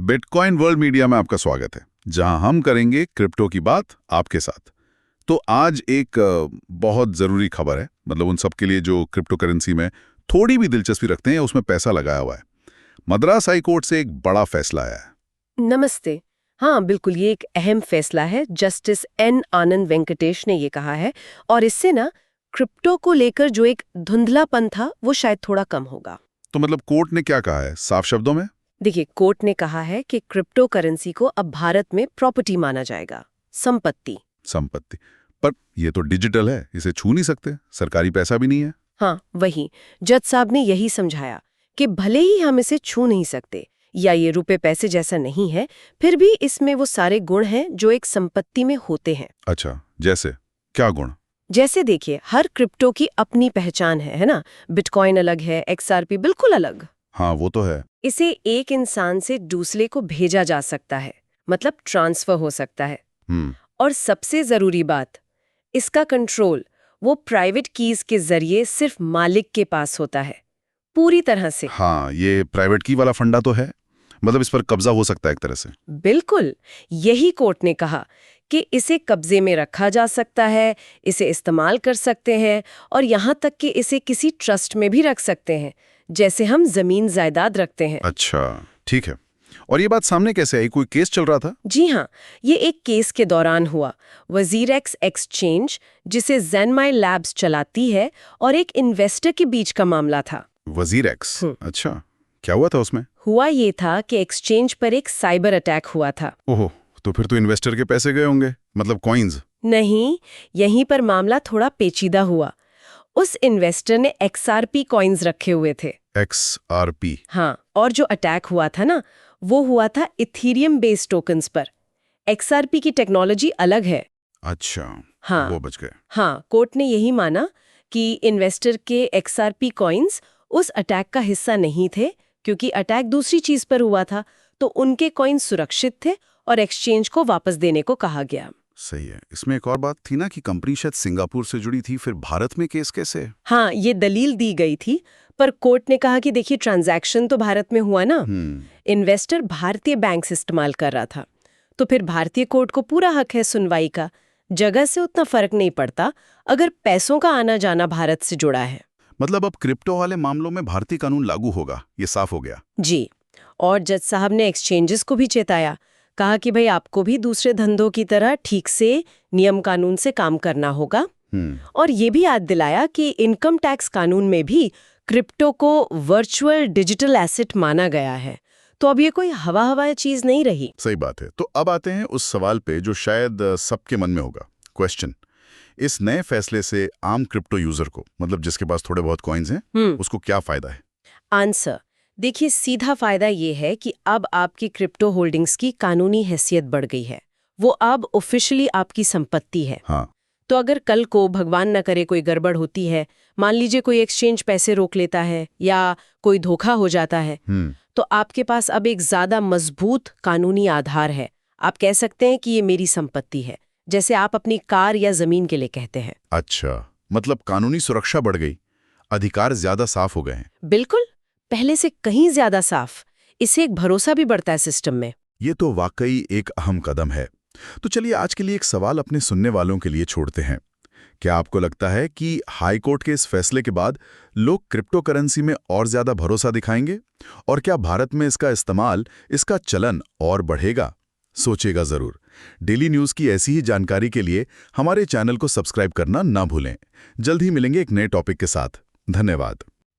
Bitcoin world media में आपका स्वागत है, जहां हम करेंगे क्रिप्टो की बात आपके साथ। तो आज एक बहुत ज़रूरी खबर है, मतलब उन सब के लिए जो क्रिप्टो करेंसी में थोड़ी भी दिलचस्पी रखते हैं या उसमें पैसा लगाया हुआ है। मद्रास हाई कोर्ट से एक बड़ा फैसला आया है। नमस्ते। हाँ, बिल्कुल, ये एक अहम फैसला है। जस्टिस एन आनंद वेंकटेश ने ये कहा है और इससे ना क्रिप्टो को लेकर जो एक धुंधलापन था वो शायद थोड़ा कम होगा। तो मतलब कोर्ट ने क्या कहा है साफ शब्दों में? देखिए, कोर्ट ने कहा है कि क्रिप्टो करेंसी को अब भारत में प्रॉपर्टी माना जाएगा, संपत्ति। पर ये तो डिजिटल है, इसे छू नहीं सकते, सरकारी पैसा भी नहीं है। हाँ, वही जज साहब ने यही समझाया कि भले ही हम इसे छू नहीं सकते या ये रुपए पैसे जैसा नहीं है, फिर भी इसमें वो सारे गुण हैं जो एक संपत्ति में होते हैं। अच्छा, जैसे क्या गुण? जैसे देखिए, हर क्रिप्टो की अपनी पहचान है ना। बिटकॉइन अलग है, XRP बिल्कुल अलग। हाँ, वो तो है। इसे एक इंसान से दूसरे को भेजा जा सकता है, मतलब ट्रांसफर हो सकता है। और सबसे जरूरी बात, इसका कंट्रोल वो प्राइवेट कीज के जरिए सिर्फ मालिक के पास होता है, पूरी तरह से। हाँ, ये प्राइवेट की वाला फंडा तो है, मतलब इस पर कब्जा हो सकता है एक तरह से। बिल्कुल, यही कोर्ट ने कहा कि इसे कब्जे में रखा जा सकता है, इसे इस्तेमाल कर सकते हैं और यहाँ तक कि इसे किसी ट्रस्ट में भी रख सकते हैं, जैसे हम जमीन जायदाद रखते हैं। अच्छा, ठीक है। और ये बात सामने कैसे आई? कोई केस चल रहा था? जी हाँ, ये एक केस के दौरान हुआ। वजीरेक्स एक्सचेंज, जिसे ज़ेनमाई लैब्स चलाती है, और एक इन्वेस्टर के बीच का मामला था। वजीरेक्स? अच्छा, क्या हुआ था उसमें? हुआ ये था कि एक्सचेंज पर एक साइबर अटैक हुआ था। ओहो, तो फिर तो इन्वेस्टर के पैसे गए होंगे, मतलब कॉइन्स। नहीं, यहीं पर मामला थोड़ा पेचीदा हुआ। उस इन्वेस्टर ने XRP कॉइन्स रखे हुए थे। XRP? हाँ, और जो अटैक हुआ था ना, वो हुआ था इथीरियम बेस्ड टोकन्स पर। XRP की टेक्नोलॉजी अलग है। अच्छा, हाँ, वो बच गए। हाँ, कोर्ट ने यही माना कि इन्वेस्टर के XRP कॉइन्स उस अटैक का हिस्सा नहीं थे, क्योंकि अटैक दूसरी चीज पर हुआ था, तो उनके कॉइन्स सुरक्षित थे और एक्सचेंज को वापस देने को कहा गया। सही है। इसमें एक और बात थी ना कि कंपनी शायद सिंगापुर से जुड़ी थी, फिर भारत में केस कैसे? हाँ, ये दलील दी गई थी, पर कोर्ट ने कहा कि देखिए, ट्रांजैक्शन तो भारत में हुआ ना। इन्वेस्टर भारतीय बैंक इस्तेमाल कर रहा था, तो फिर भारतीय कोर्ट को पूरा हक है सुनवाई का। जगह से उतना फर्क नहीं पड़ता अगर पैसों का आना जाना भारत से जुड़ा है। मतलब अब क्रिप्टो वाले मामलों में भारतीय कानून लागू होगा, ये साफ हो गया। जी, और जज साहब ने एक्सचेंजेस को भी चेताया, कहा कि भाई आपको भी दूसरे धंधों की तरह ठीक से नियम कानून से काम करना होगा। और ये भी याद दिलाया कि इनकम टैक्स कानून में भी क्रिप्टो को वर्चुअल डिजिटल एसेट माना गया है, तो अब ये कोई हवा चीज नहीं रही। सही बात है। तो अब आते हैं उस सवाल पे जो शायद सबके मन में होगा, क्वेश्चन। इस नए फैसले से आम क्रिप्टो यूजर को, मतलब जिसके पास थोड़े बहुत कॉइन्स हैं, उसको क्या फायदा है? आंसर देखिए, सीधा फायदा ये है कि अब आपकी क्रिप्टो होल्डिंग्स की कानूनी हैसियत बढ़ गई है। वो अब ऑफिशियली आपकी संपत्ति है। हाँ। तो अगर कल को भगवान न करे कोई गड़बड़ होती है, मान लीजिए कोई एक्सचेंज पैसे रोक लेता है या कोई धोखा हो जाता है, तो आपके पास अब एक ज्यादा मजबूत कानूनी आधार है। आप कह सकते हैं कि ये मेरी संपत्ति है, जैसे आप अपनी कार या जमीन के लिए कहते हैं। अच्छा, मतलब कानूनी सुरक्षा बढ़ गई, अधिकार ज्यादा साफ हो गए हैं। बिल्कुल, पहले से कहीं ज्यादा साफ। इससे एक भरोसा भी बढ़ता है सिस्टम में। ये तो वाकई एक अहम कदम है। तो चलिए आज के लिए एक सवाल अपने सुनने वालों के लिए छोड़ते हैं। क्या आपको लगता है कि हाई कोर्ट के इस फैसले के बाद लोग क्रिप्टो करेंसी में और ज्यादा भरोसा दिखाएंगे? और क्या भारत में इसका इस्तेमाल, इसका चलन और बढ़ेगा? सोचेगा जरूर। डेली न्यूज की ऐसी ही जानकारी के लिए हमारे चैनल को सब्सक्राइब करना ना भूलें। जल्द ही मिलेंगे एक नए टॉपिक के साथ। धन्यवाद।